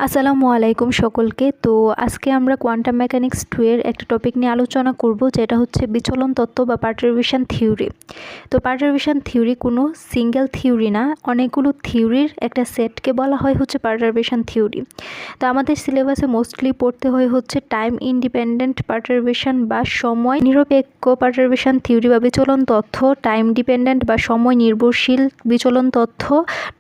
আসসালামু আলাইকুম সকলকে। তো আজকে আমরা কোয়ান্টাম মেকানিক্স 2 এর একটা টপিক নিয়ে আলোচনা করব, যেটা হচ্ছে বিচলন তত্ত্ব বা পারটারবেশন থিওরি। তো পারটারবেশন থিওরি কোনো সিঙ্গেল থিওরি না, অনেকগুলো থিওরির একটা সেটকে বলা হয় হচ্ছে পারটারবেশন থিওরি। তো আমাদের সিলেবাসে মোস্টলি পড়তে হয় হচ্ছে টাইম ইন্ডিপেন্ডেন্ট পারটারবেশন বা সময় নিরপেক্ষ পারটারবেশন থিওরি বা বিচলন তত্ত্ব, টাইম ডিপেন্ডেন্ট বা সময় নির্ভরশীল বিচলন তত্ত্ব,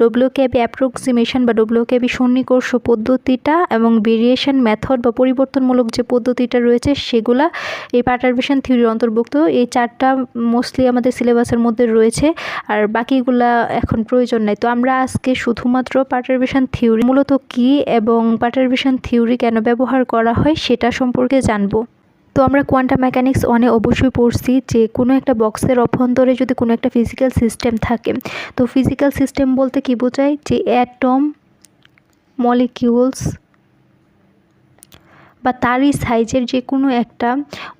ডব্লিউকেবি অ্যাপ্রক্সিমেশন বা ডব্লিউকেবি সন্নিকর্ষ পদ্ধতিটা এবং ভেরিয়েশন মেথড বা পরিবর্তনমূলক যে পদ্ধতিটা রয়েছে সেগুলা এই পারটারবেশন থিওরির অন্তর্ভুক্ত। এই চারটা মোস্টলি আমাদের সিলেবাসের মধ্যে রয়েছে, আর বাকিগুলা এখন প্রয়োজন নাই। তো আমরা আজকে শুধুমাত্র পারটারবেশন থিওরি মূলত কী এবং পারটারবেশন থিওরি কেন ব্যবহার করা হয় সেটা সম্পর্কে জানবো। তো আমরা কোয়ান্টাম মেকানিক্স অবশ্যই পড়ছি যে কোনো একটা বক্সের অভ্যন্তরে যদি কোনো একটা ফিজিক্যাল সিস্টেম থাকে, তো ফিজিক্যাল সিস্টেম বলতে কী বোঝায়, যে অ্যাটম, মলিকিউলস বা তারই সাইজের যে কোনো একটা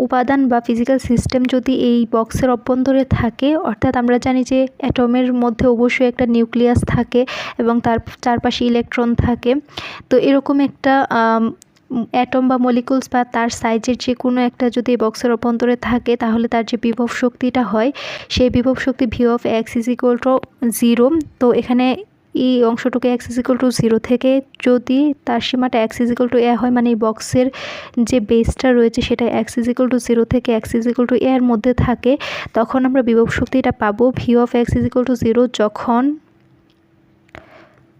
উপাদান বা ফিজিক্যাল সিস্টেম যদি এই বক্সের অভ্যন্তরে থাকে, অর্থাৎ আমরা জানি যে অ্যাটমের মধ্যে অবশ্যই একটা নিউক্লিয়াস থাকে এবং তার চারপাশে ইলেকট্রন থাকে। তো এরকম একটা অ্যাটম বা মলিকুলস বা তার সাইজের যে কোনো একটা যদি বক্সের অভ্যন্তরে থাকে, তাহলে তার যে বিভব শক্তিটা হয় সেই বিভব শক্তি V of x is equal to 0। তো এখানে এই অংশটুকু এক্স ইজ ইকুয়াল টু 0 থেকে যদি তার সীমাটা এক্স ইজ ইকুয়াল টু এ হয়, মানে এই বক্সের যে বেসটা রয়েছে সেটা এক্স ইজ ইকুয়াল টু 0 থেকে এক্স ইজ ইকুয়াল টু এ এর মধ্যে থাকে, তখন আমরা বিভব শক্তিটা পাবো V of x is equal to 0 যখন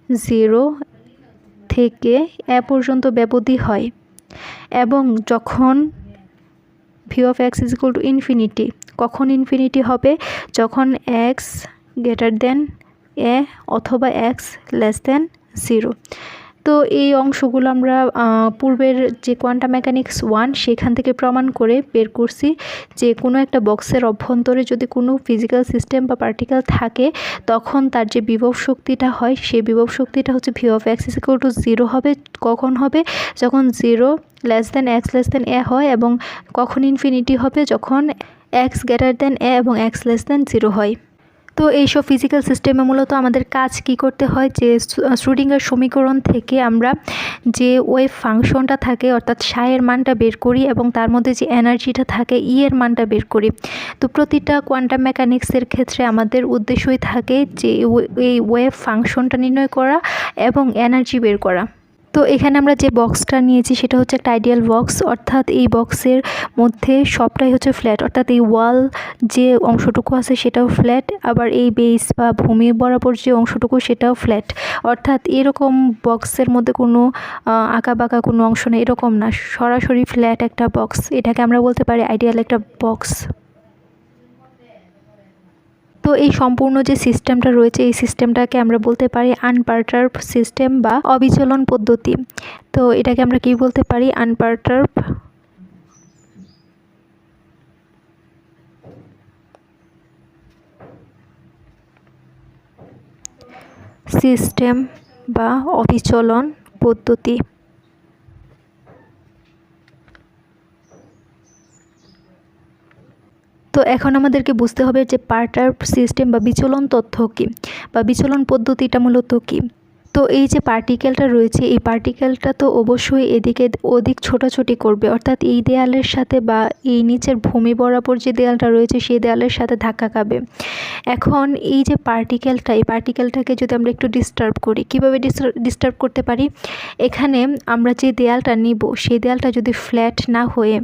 0 থেকে এ পর্যন্ত ব্যবধি হয়, এবং যখন V of x is equal to infinity. কখন ইনফিনিটি হবে? যখন এক্স গ্রেটার দেন এ অথবা এক্স লেস দেন 0। তো এই অংশগুলো আমরা পূর্বের যে কোয়ান্টাম মেকানিক্স 1 সেখান থেকে প্রমাণ করে বের করছি যে কোনো একটা বক্সের অভ্যন্তরে যদি কোনো ফিজিক্যাল সিস্টেম বা পার্টিকেল থাকে, তখন তার যে বিভব শক্তিটা হয় সেই বিভব শক্তিটা হচ্ছে V of x is equal to 0 হবে। কখন হবে? যখন 0 less than x less than a হয়। এবং কখন ইনফিনিটি হবে? যখন এক্স গ্রেটার দেন এ এবং এক্স লেস দেন 0 হয়। তো এইসব ফিজিক্যাল সিস্টেমে মূলত আমাদের কাজ কি করতে হয়, যে শ্রোডিঙ্গার সমীকরণ থেকে আমরা যে ওয়েভ ফাংশনটা থাকে অর্থাৎ সাইয়ের মানটা বের করি এবং তার মধ্যে যে এনার্জিটা থাকে ই এর মানটা বের করি। তো প্রতিটা কোয়ান্টাম মেকানিক্সের ক্ষেত্রে আমাদের উদ্দেশ্যই থাকে যে এই ওয়েভ ফাংশনটা নির্ণয় করা এবং এনার্জি বের করা। তো এখানে আমরা যে বক্সটা নিয়েছি সেটা হচ্ছে একটা আইডিয়াল বক্স, অর্থাৎ এই বক্সের মধ্যে সবটাই হচ্ছে ফ্ল্যাট, অর্থাৎ এই ওয়াল যে অংশটুকু আছে সেটাও ফ্ল্যাট, আবার এই বেস বা ভূমি বরাবর যে অংশটুকু সেটাও ফ্ল্যাট। অর্থাৎ এরকম বক্সের মধ্যে কোনো আঁকা বাঁকা কোনো অংশ নেই, এরকম না, সরাসরি ফ্ল্যাট একটা বক্স। এটাকে আমরা বলতে পারি আইডিয়াল একটা বক্স। তো এই সম্পূর্ণ যে সিস্টেমটা রয়েছে এই সিস্টেমটাকে আমরা বলতে পারি আনপারটার্ব সিস্টেম বা অবিচলন পদ্ধতি। তো এটাকে আমরা কি বলতে পারি? আনপারটার্ব সিস্টেম বা অবিচলন পদ্ধতি। তো এখন আমাদেরকে বুঝতে হবে যে পারটার্ব সিস্টেম বা বিচলন তথ্য কী বা বিচলন পদ্ধতিটা মূলত কী। তো এই যে পার্টিকেলটা রয়েছে এই পার্টিকেলটা তো অবশ্যই এদিকে ওদিক ছোটাছুটি করবে, অর্থাৎ এই দেয়ালের সাথে বা এই নিচের ভূমি বরাবর যে দেয়ালটা রয়েছে সেই দেয়ালের সাথে ধাক্কা খাবে। এখন এই যে পার্টিকেলটা, এই পার্টিকেলটাকে যদি আমরা একটু ডিস্টার্ব করি, কীভাবে ডিস্টার্ব করতে পারি? এখানে আমরা যে দেয়ালটা নিব সেই দেয়ালটা যদি ফ্ল্যাট না হয়ে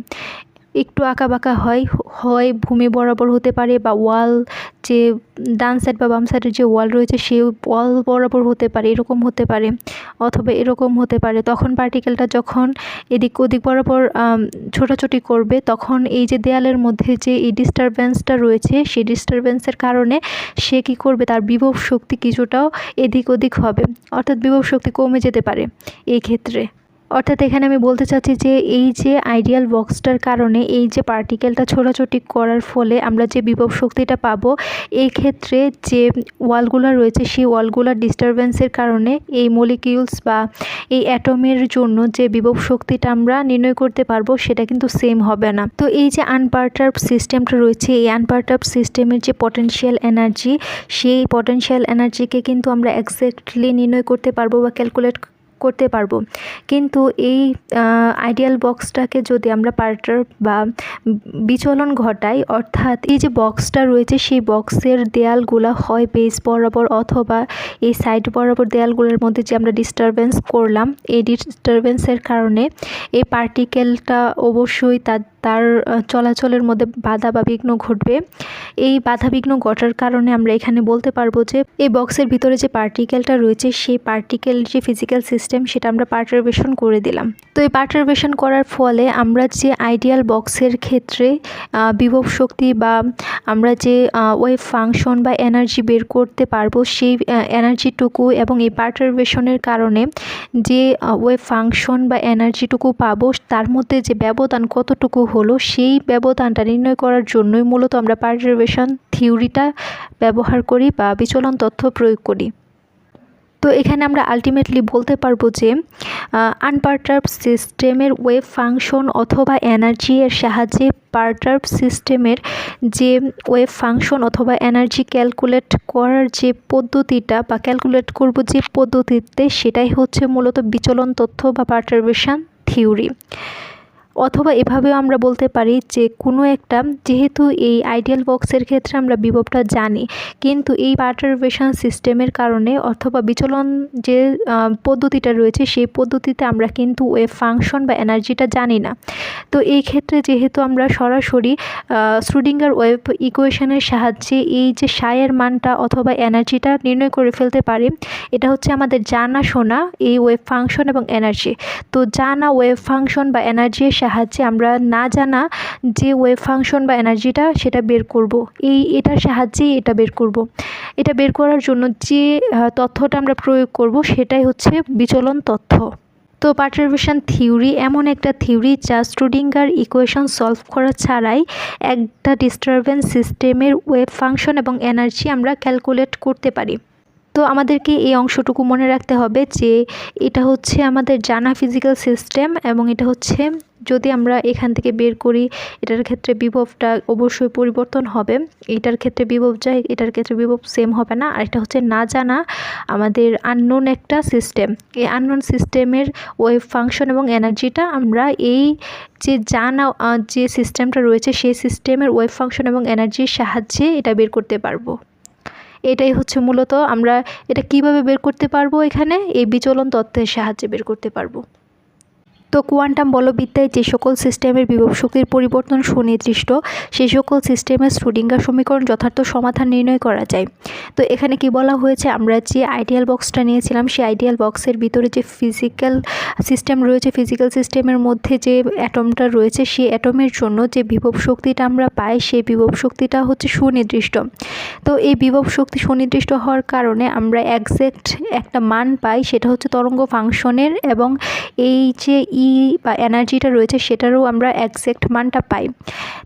একটু আঁকা বাঁকা হয় ভূমি বরাবর হতে পারে, বা ওয়াল যে ডান সাইড বা বাম সাইডের যে ওয়াল রয়েছে সেই ওয়াল বরাবর হতে পারে, এরকম হতে পারে, অথবা এরকম হতে পারে। তখন পার্টিকেলটা যখন এদিক ওদিক বরাবর ছোটাছুটি করবে, তখন এই যে দেয়ালের মধ্যে যে এই ডিস্টারবেন্সটা রয়েছে সেই ডিস্টারবেন্সের কারণে সে কী করবে, তার বিভব শক্তি কিছুটাও এদিক ওদিক হবে, অর্থাৎ বিভব শক্তি কমে যেতে পারে এই ক্ষেত্রে। অর্থাৎ এখানে আমি বলতে চাচ্ছি যে এই যে আইডিয়াল বক্সটার কারণে এই যে পার্টিকেলটা ছোটাছুটি করার ফলে আমরা যে বিভব শক্তিটা পাবো, এই ক্ষেত্রে যে ওয়ালগুলো রয়েছে সেই ওয়ালগুলোর ডিস্টারবেন্সের কারণে এই মলিকিউলস বা এই অ্যাটমের জন্য যে বিভব শক্তিটা আমরা নির্ণয় করতে পারবো সেটা কিন্তু সেম হবে না। তো এই যে আনপারটার্ব সিস্টেমটা রয়েছে, এই আনপারটার্ব সিস্টেমের যে পটেনশিয়াল এনার্জি, সেই পটেনশিয়াল এনার্জিকে কিন্তু আমরা এক্স্যাক্টলি নির্ণয় করতে পারবো বা ক্যালকুলেট করতে পারবো। কিন্তু এই আইডিয়াল বক্সটাকে যদি আমরা পার্টার্ব বা বিচলন ঘটাই, অর্থাৎ এই যে বক্সটা রয়েছে সেই বক্সের দেয়ালগুলো হয় বেস বরাবর অথবা এই সাইড বরাবর দেয়ালগুলোর মধ্যে যে আমরা ডিস্টারবেন্স করলাম, এই ডিস্টারবেন্সের কারণে এই পার্টিকেলটা অবশ্যই তার চলাচলের মধ্যে বাধা বা বিঘ্ন ঘটবে। এই বাধা বিঘ্ন ঘটার কারণে আমরা এখানে বলতে পারবো যে এই বক্সের ভিতরে যে পার্টিকেলটা রয়েছে সেই পার্টিকেল যে ফিজিক্যাল সিস্টেম সেটা আমরা পার্টারবেশন করে দিলাম। তো এই পার্টারবেশন করার ফলে আমরা যে আইডিয়াল বক্সের ক্ষেত্রে বিভব শক্তি বা আমরা যে ওয়েভ ফাংশন বা এনার্জি বের করতে পারবো সেই এনার্জিটুকু এবং এই পার্টারবেশনের কারণে যে ওয়েভ ফাংশন বা এনার্জিটুকু পাবো তার মধ্যে যে ব্যবধান কতটুকু হলো সেই ব্যবধানটা নির্ণয় করার জন্যই মূলত আমরা পার্টারবেশন থিওরিটা ব্যবহার করি বা বিচলন তথ্য প্রয়োগ করি। তো এখানে আমরা আলটিমেটলি বলতে পারবো যে আনপার্টার্ব সিস্টেমের ওয়েভ ফাংশন অথবা এনার্জি এর সাহায্যে পার্টার্ব সিস্টেমের যে ওয়েভ ফাংশন অথবা এনার্জি ক্যালকুলেট করার যে পদ্ধতিটা বা ক্যালকুলেট করব যে পদ্ধতিতে, সেটাই হচ্ছে মূলত বিচলন তথ্য বা পার্টারবেশন থিওরি। অথবা এভাবেও আমরা বলতে পারি যে কোনো একটা, যেহেতু এই আইডিয়াল বক্সের ক্ষেত্রে আমরা বিভবটা জানি, কিন্তু এই পার্টারবেশন সিস্টেমের কারণে অথবা বিচলন যে পদ্ধতিটা রয়েছে সেই পদ্ধতিতে আমরা কিন্তু ওয়েভ ফাংশন বা এনার্জিটা জানি না। তো এই ক্ষেত্রে যেহেতু আমরা সরাসরি শ্রোডিঙ্গার ওয়েভ ইকুয়েশনের সাহায্যে এই যে সায়ের মানটা অথবা এনার্জিটা নির্ণয় করে ফেলতে পারি, এটা হচ্ছে আমাদের জানাশোনা এই ওয়েভ ফাংশন এবং এনার্জি। তো জানা ওয়েভ ফাংশন বা এনার্জির সাহায্যে আমরা না জানা যে ওয়েভ ফাংশন বা এনার্জিটা সেটা বের করব। এটার সাহায্যেই এটা বের করব। এটা বের করার জন্য যে তথ্যটা আমরা প্রয়োগ করব সেটাই হচ্ছে বিচলন তথ্য। তো পার্টারবেশন থিওরি এমন একটা থিওরি যা শ্রোডিঙ্গার ইকুয়েশন সলভ করা ছাড়াই একটা ডিস্টারবেন্স সিস্টেমের ওয়েভ ফাংশন এবং এনার্জি আমরা ক্যালকুলেট করতে পারি। তো আমাদেরকে এই অংশটুকু মনে রাখতে হবে যে এটা হচ্ছে আমাদের জানা ফিজিক্যাল সিস্টেম এবং এটা হচ্ছে, যদি আমরা এখান থেকে বের করি এটার ক্ষেত্রে বিভবটা অবশ্যই পরিবর্তন হবে। এটার ক্ষেত্রে বিভব যায়, এটার ক্ষেত্রে বিভব সেম হবে না। আর এটা হচ্ছে না জানা আমাদের আননোন একটা সিস্টেম। এই আননোন সিস্টেমের ওয়েভ ফাংশন এবং এনার্জিটা আমরা এই যে জানা যে সিস্টেমটা রয়েছে সেই সিস্টেমের ওয়েভ ফাংশন এবং এনার্জির সাহায্যে এটা বের করতে পারবো। এটাই হচ্ছে মূলত আমরা এটা কিভাবে বের করতে পারবো, এখানে এই বিচলন তত্ত্বের সাহায্যে বের করতে পারবো। তো কোয়ান্টাম বলবিদ্যায় যে সকল সিস্টেমের বিভব শক্তির পরিবর্তন সুনির্দিষ্ট, সেই সকল সিস্টেমের শ্রোডিঙ্গার সমীকরণ যথার্থ সমাধান নির্ণয় করা যায়। তো এখানে কি বলা হয়েছে, আমরা যে আইডিয়াল বক্সটা নিয়েছিলাম সেই আইডিয়াল বক্সের ভিতরে যে ফিজিক্যাল সিস্টেম রয়েছে, ফিজিক্যাল সিস্টেমের মধ্যে যে অ্যাটমটা রয়েছে সেই অ্যাটমের জন্য যে বিভব শক্তিটা আমরা পাই সেই বিভব শক্তিটা হচ্ছে সুনির্দিষ্ট। তো এই বিভব শক্তি সুনির্দিষ্ট হওয়ার কারণে আমরা একজ্যাক্ট একটা মান পাই, সেটা হচ্ছে তরঙ্গ ফাংশনের, এবং এই যে বা এনার্জিটা রয়েছে সেটারও আমরা একজ্যাক্ট মানটা পাই।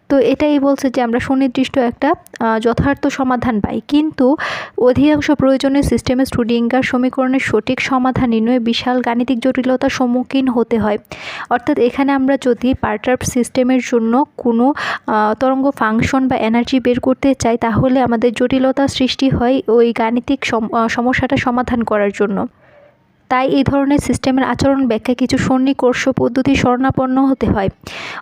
তো এটাই বলছে যে আমরা সুনির্দিষ্ট একটা যথার্থ সমাধান পাই। কিন্তু অধিকাংশ প্রয়োজনীয় সিস্টেমে শ্রোডিঙ্গার সমীকরণের সঠিক সমাধান নির্ণয়ে বিশাল গাণিতিক জটিলতার সম্মুখীন হতে হয়। অর্থাৎ এখানে আমরা যদি পার্টার্ব সিস্টেমের জন্য কোনো তরঙ্গ ফাংশন বা এনার্জি বের করতে চাই, তাহলে আমাদের জটিলতা সৃষ্টি হয় ওই গাণিতিক সমস্যাটা সমাধান করার জন্য। তাই এই ধরনের সিস্টেমের আচরণ ব্যাখ্যা কিছু সন্নিকর্ষ পদ্ধতি শরণাপন্ন হতে হয়।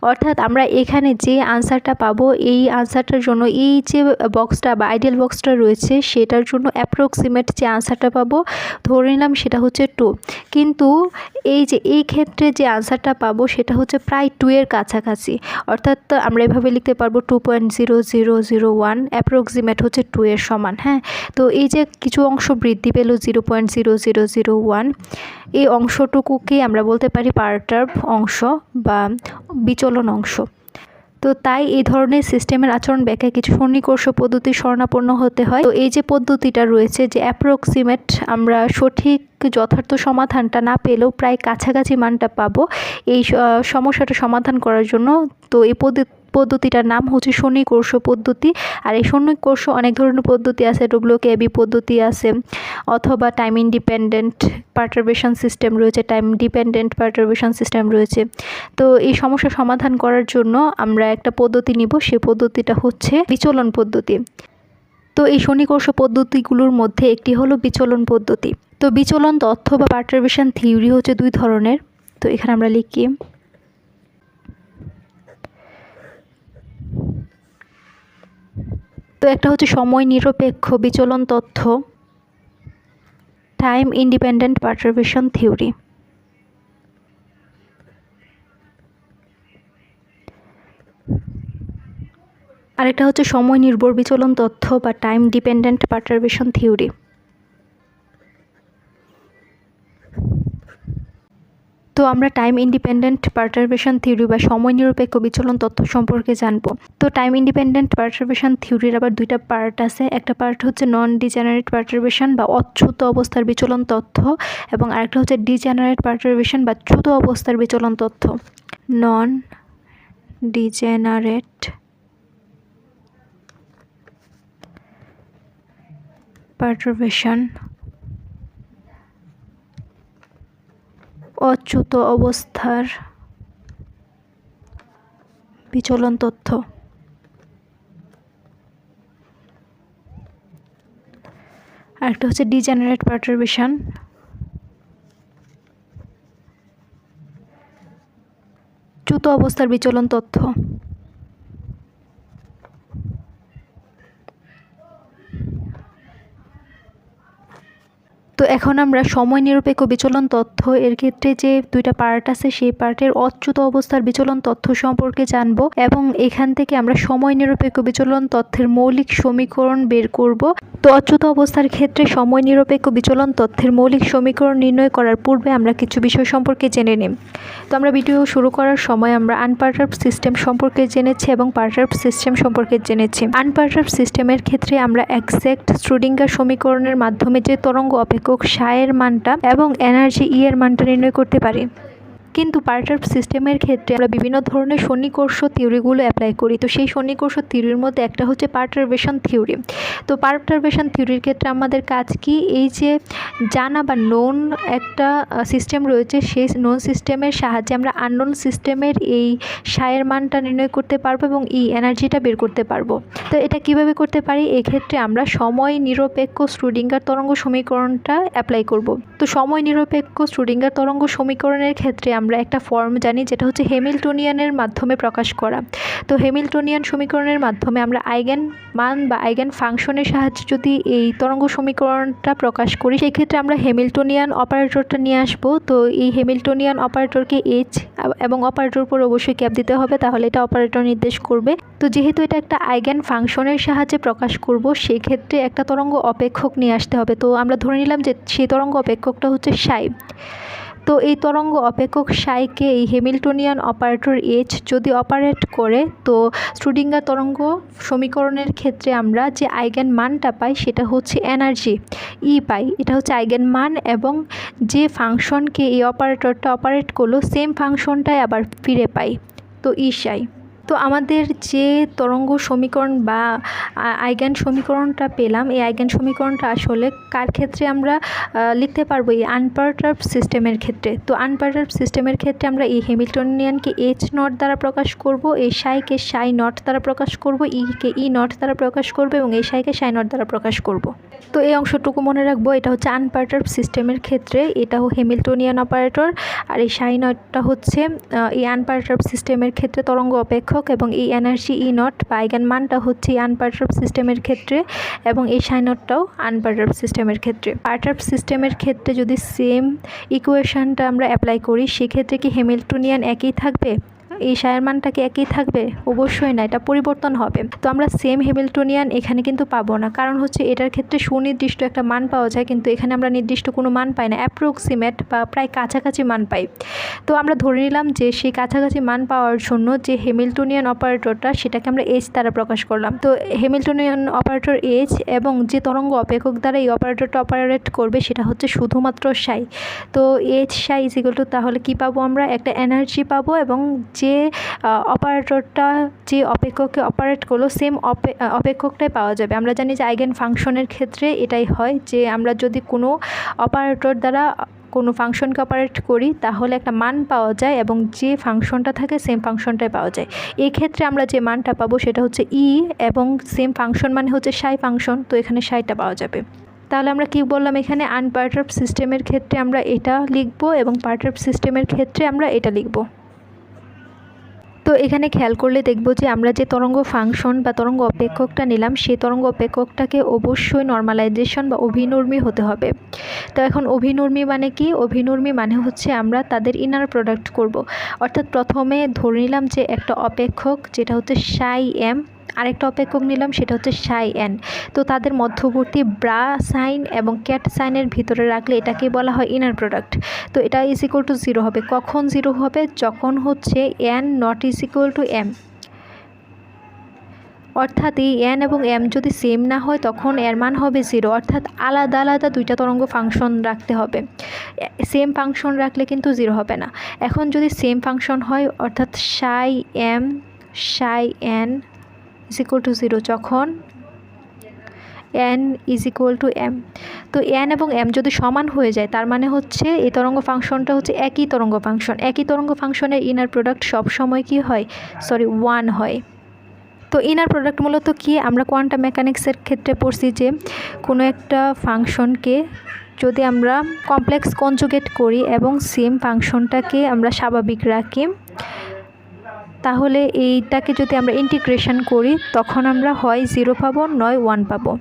অর্থাৎ আমরা এখানে যে আনসারটা পাবো, এই আনসারটার জন্য এই যে বক্সটা বা আইডিয়াল বক্সটা রয়েছে সেটার জন্য অ্যাপ্রক্সিমেট যে আনসারটা পাবো ধরে নিলাম সেটা হচ্ছে 2, কিন্তু এই ক্ষেত্রে যে আনসারটা পাবো সেটা হচ্ছে প্রায় 2 এর কাছাকাছি। অর্থাৎ আমরা এভাবে লিখতে পারবো 2.0001 অ্যাপ্রক্সিমেট হচ্ছে 2 এর সমান। হ্যাঁ, তো এই যে কিছু অংশ বৃদ্ধি পেল 0.0001, এই অংশটুকুকে আমরা বলতে পারি পার্টার্ব অংশ বা বিচলন অংশ। তো তাই এই ধরনের সিস্টেমের আচরণ ব্যাখ্যায় কিছু সন্নিকর্ষ পদ্ধতি শরণাপন্ন হতে হয়। তো এই যে পদ্ধতিটা রয়েছে যে অ্যাপ্রক্সিমেট, আমরা সঠিক যথার্থ সমাধানটা না পেলেও প্রায় কাছাকাছি মানটা পাবো এই সমস্যাটা সমাধান করার জন্য। তো এই পদ্ধতিটার নাম হচ্ছে সন্নিকর্ষ পদ্ধতি। আর এই সন্নিকর্ষ অনেক ধরনের পদ্ধতি আছে, WKB পদ্ধতি আছে, অথবা টাইম ইন্ডিপেন্ডেন্ট পার্টারবেশন সিস্টেম রয়েছে, টাইম ডিপেন্ডেন্ট পার্টারবেশন সিস্টেম রয়েছে। তো এই সমস্যা সমাধান করার জন্য আমরা একটা পদ্ধতি নিব, সেই পদ্ধতিটা হচ্ছে বিচলন পদ্ধতি। তো এই সন্নিকর্ষ পদ্ধতিগুলোর মধ্যে একটি হলো বিচলন পদ্ধতি। তো বিচলন তথ্য বা পারটারবেশন থিওরি হচ্ছে দুই ধরনের। তো এখানে আমরা লিখি তো একটা হচ্ছে সময় নিরপেক্ষ বিচলন তথ্য, টাইম ইন্ডিপেন্ডেন্ট পারটারবেশন থিওরি। আরেকটা হচ্ছে সময় নির্ভর বিচলন তথ্য বা টাইম ডিপেন্ডেন্ট পারটারবেশন থিওরি। তো আমরা টাইম ইন্ডিপেন্ডেন্ট পারটারবেশন থিওরি বা সময় নিরপেক্ষ বিচলন তথ্য সম্পর্কে জানবো। তো টাইম ইন্ডিপেন্ডেন্ট পারটারবেশন থিওরির আবার দুইটা পার্ট আছে। একটা পার্ট হচ্ছে নন ডিজেনারেট পারটারবেশন বা অচ্যুত অবস্থার বিচলন তথ্য, এবং আরেকটা হচ্ছে ডিজেনারেট পারটারবেশন বা চ্যুত অবস্থার বিচলন তথ্য। নন ডিজেনারেট পারটারবেশন, অচ্যুত অবস্থার বিচলন তথ্য। আরেকটা হচ্ছে ডিজেনারেট পারটারবেশন, চ্যুত অবস্থার বিচলন তথ্য। তো এখন আমরা সময় নিরপেক্ষ বিচলন তথ্য এর ক্ষেত্রে যে দুইটা পার্ট আছে সেই পার্টের অচ্যুত অবস্থার বিচলন তথ্য সম্পর্কে জানব, এবং এখান থেকে আমরা সময় নিরপেক্ষ বিচলন তথ্যের মৌলিক সমীকরণ বের করব। তো অচ্যুত অবস্থার ক্ষেত্রে সময় নিরপেক্ষ বিচলন তথ্যের মৌলিক সমীকরণ নির্ণয় করার পূর্বে আমরা কিছু বিষয় সম্পর্কে জেনে নিই। তো আমরা ভিডিও শুরু করার সময় আমরা আনপারটার্বড সিস্টেম সম্পর্কে জেনেছি এবং পারটার্বড সিস্টেম সম্পর্কে জেনেছি। আনপারটার্বড সিস্টেমের ক্ষেত্রে আমরা এক্সাক্ট শ্রোডিঙ্গার সমীকরণের মাধ্যমে যে তরঙ্গ অপেক্ষক সায়ের মানটা এবং এনার্জি ই এর মানটা নির্ণয় করতে পারি। কিন্তু পারটার্বড সিস্টেমের ক্ষেত্রে আমরা বিভিন্ন ধরনের সন্নিকর্ষ থিওরিগুলো অ্যাপ্লাই করি। তো সেই সন্নিকর্ষ থিওরির মধ্যে একটা হচ্ছে পারটার্বেশন থিওরি। তো পারটার্বেশন থিওরির ক্ষেত্রে আমাদের কাজ কি, এই যে জানা বা নোন একটা সিস্টেম রয়েছে, সেই নোন সিস্টেমের সাহায্যে আমরা আননোন সিস্টেমের এই সায়ের মানটা নির্ণয় করতে পারবো এবং এই এনার্জিটা বের করতে পারবো। তো এটা কিভাবে করতে পারি, এক্ষেত্রে আমরা সময় নিরপেক্ষ শ্রোডিঙ্গার তরঙ্গ সমীকরণটা অ্যাপ্লাই করব। তো সময় নিরপেক্ষ শ্রোডিঙ্গার তরঙ্গ সমীকরণের ক্ষেত্রে আমরা একটা ফর্ম জানি, যেটা হচ্ছে হ্যামিল্টনিয়ানের মাধ্যমে প্রকাশ করা। তো হ্যামিল্টনিয়ান সমীকরণের মাধ্যমে আমরা আইগেন মান বা আইগেন ফাংশনের সাহায্যে যদি এই তরঙ্গ সমীকরণটা প্রকাশ করি, সেক্ষেত্রে আমরা হ্যামিল্টনিয়ান অপারেটরটা নিয়ে আসব। তো এই হ্যামিল্টনিয়ান অপারেটরকে এইচ এবং অপারেটর উপর অবশ্যই ক্যাপ দিতে হবে, তাহলে এটা অপারেটর নির্দেশ করবে। তো যেহেতু এটা একটা আইগেন ফাংশনের সাহায্যে প্রকাশ করব, সেই ক্ষেত্রে একটা তরঙ্গ অপেক্ষক নিয়ে আসতে হবে। তো আমরা ধরে নিলাম যে সেই তরঙ্গ অপেক্ষকটা হচ্ছে সাই। তো এই তরঙ্গ অপেক্ষক সাইকে এই হ্যামিল্টনিয়ান অপারেটর এইচ যদি অপারেট করে, তো শ্রোডিঙ্গার তরঙ্গ সমীকরণের ক্ষেত্রে আমরা যে আইগেন মানটা পাই সেটা হচ্ছে এনার্জি ই পাই। এটা হচ্ছে আইগেন মান, এবং যে ফাংশনকে এই অপারেটরটা অপারেট করলো সেম ফাংশনটাই আবার ফিরে পাই, তো ই সাই। তো আমাদের যে তরঙ্গ সমীকরণ বা আইগেন সমীকরণটা পেলাম, এই আইগেন সমীকরণটা আসলে কার ক্ষেত্রে আমরা লিখতে পারবো, এই আনপারটার্বড সিস্টেমের ক্ষেত্রে। তো আনপারটার্বড সিস্টেমের ক্ষেত্রে আমরা এই হ্যামিল্টনিয়ানকে এইচ নট দ্বারা প্রকাশ করব, এই সাইকে সাই নট দ্বারা প্রকাশ করব, ইকে ই নট দ্বারা প্রকাশ করব, এবং এই সাইকে সাই নট দ্বারা প্রকাশ করব। তো এই অংশটুকু মনে রাখবো, এটা হচ্ছে আনপারটার্বড সিস্টেমের ক্ষেত্রে এটাও হ্যামিল্টনিয়ান অপারেটর, আর এই সাই নটটা হচ্ছে এই আনপারটার্বড সিস্টেমের ক্ষেত্রে তরঙ্গ অপেক্ষক, এবং এই এনার্জি ই নট বা আইগেন মানটা হচ্ছে আনপারটার্বড সিস্টেমের ক্ষেত্রে, এবং এই সাই নটটাও আনপারটার্বড সিস্টেমের ক্ষেত্রে। পারটার্বড সিস্টেমের ক্ষেত্রে যদি সেম ইকুয়েশনটা আমরা অ্যাপ্লাই করি, সেক্ষেত্রে কি হ্যামিল্টনিয়ান একই থাকবে, এই সায়ের মানটা কি একই থাকবে? অবশ্যই না, এটা পরিবর্তন হবে। তো আমরা সেম হ্যামিল্টনিয়ান এখানে কিন্তু পাবো না, কারণ হচ্ছে এটার ক্ষেত্রে সুনির্দিষ্ট একটা মান পাওয়া যায়, কিন্তু এখানে আমরা নির্দিষ্ট কোনো মান পাই না, অ্যাপ্রক্সিমেট বা প্রায় কাছাকাছি মান পাই। তো আমরা ধরে নিলাম যে সেই কাছাকাছি মান পাওয়ার জন্য যে হ্যামিল্টনিয়ান অপারেটরটা, সেটাকে আমরা এইচ দ্বারা প্রকাশ করলাম। তো হ্যামিল্টনিয়ান অপারেটর এইচ এবং যে তরঙ্গ অপেক্ষক দ্বারা এই অপারেটরটা অপারেট করবে সেটা হচ্ছে শুধুমাত্র সাই। তো H Sai is equal two, তাহলে কি পাবো আমরা, একটা এনার্জি পাবো, এবং যে অপারেটরটা যে অপেক্ষককে অপারেট করলো সেম অপেক্ষকটাই পাওয়া যাবে। আমরা জানি যে আইগেন ফাংশনের ক্ষেত্রে এটাই হয়, যে আমরা যদি কোনো অপারেটর দ্বারা কোনো ফাংশনকে অপারেট করি তাহলে একটা মান পাওয়া যায়, এবং যে ফাংশনটা থাকে সেম ফাংশনটাই পাওয়া যায়। এই ক্ষেত্রে আমরা যে মানটা পাবো সেটা হচ্ছে ই, এবং সেম ফাংশন মানে হচ্ছে সাই ফাংশন, তো এখানে সাইটা পাওয়া যাবে। তাহলে আমরা কি বললাম, এখানে আনপারটার্বড সিস্টেমের ক্ষেত্রে আমরা এটা লিখব এবং পারটার্বড সিস্টেমের ক্ষেত্রে আমরা এটা লিখব। তো এখানে খেয়াল করলে দেখব যে আমরা যে তরঙ্গ ফাংশন বা তরঙ্গ অপেক্ষকটা নিলাম, সেই তরঙ্গ অপেক্ষকটাকে অবশ্যই নর্মালাইজেশন বা অভিনর্মী হতে হবে। তো এখন অভিনর্মী মানে কি? অভিনর্মী মানে হচ্ছে আমরা তাদের ইনার প্রোডাক্ট করব। অর্থাৎ প্রথমে ধরে নিলাম যে একটা অপেক্ষক যেটা হচ্ছে সাই এম, আরেকটা অপেক্ষক নিলাম সেটা হচ্ছে সাই এন। তো তাদের মধ্যবর্তী ব্রা সাইন এবং ক্যাট সাইনের ভিতরে রাখলে এটাকে বলা হয় ইনার প্রোডাক্ট। তো এটা ইজ ইকুয়াল টু 0 হবে। কখন 0 হবে? যখন হচ্ছে n not is equal to m. অর্থাৎ এই এন এবং এম যদি সেম না হয় তখন এর মান হবে 0। অর্থাৎ আলাদা আলাদা দুইটা তরঙ্গ ফাংশন রাখতে হবে। সেম ফাংশন রাখলে কিন্তু 0 হবে না। এখন যদি সেম ফাংশন হয় অর্থাৎ সাই M Sai N is equal to 0 যখন n is equal to m. তো এন এবং এম যদি সমান হয়ে যায় তার মানে হচ্ছে এই তরঙ্গ ফাংশনটা হচ্ছে একই তরঙ্গ ফাংশন। একই তরঙ্গ ফাংশনের ইনার প্রোডাক্ট সবসময় কি হয়? 1 হয়। তো ইনার প্রোডাক্ট মূলত কি? আমরা কোয়ান্টাম মেকানিক্সের ক্ষেত্রে পড়ছি যে কোনো একটা ফাংশনকে যদি আমরা কমপ্লেক্স কনজুগেট করি এবং সেম ফাংশনটাকে আমরা স্বাভাবিক রাখি, তাহলে এইটাকে যদি আমরা ইন্টিগ্রেশন করি তখন আমরা হয় 0 পাবো নয় 1 পাবো।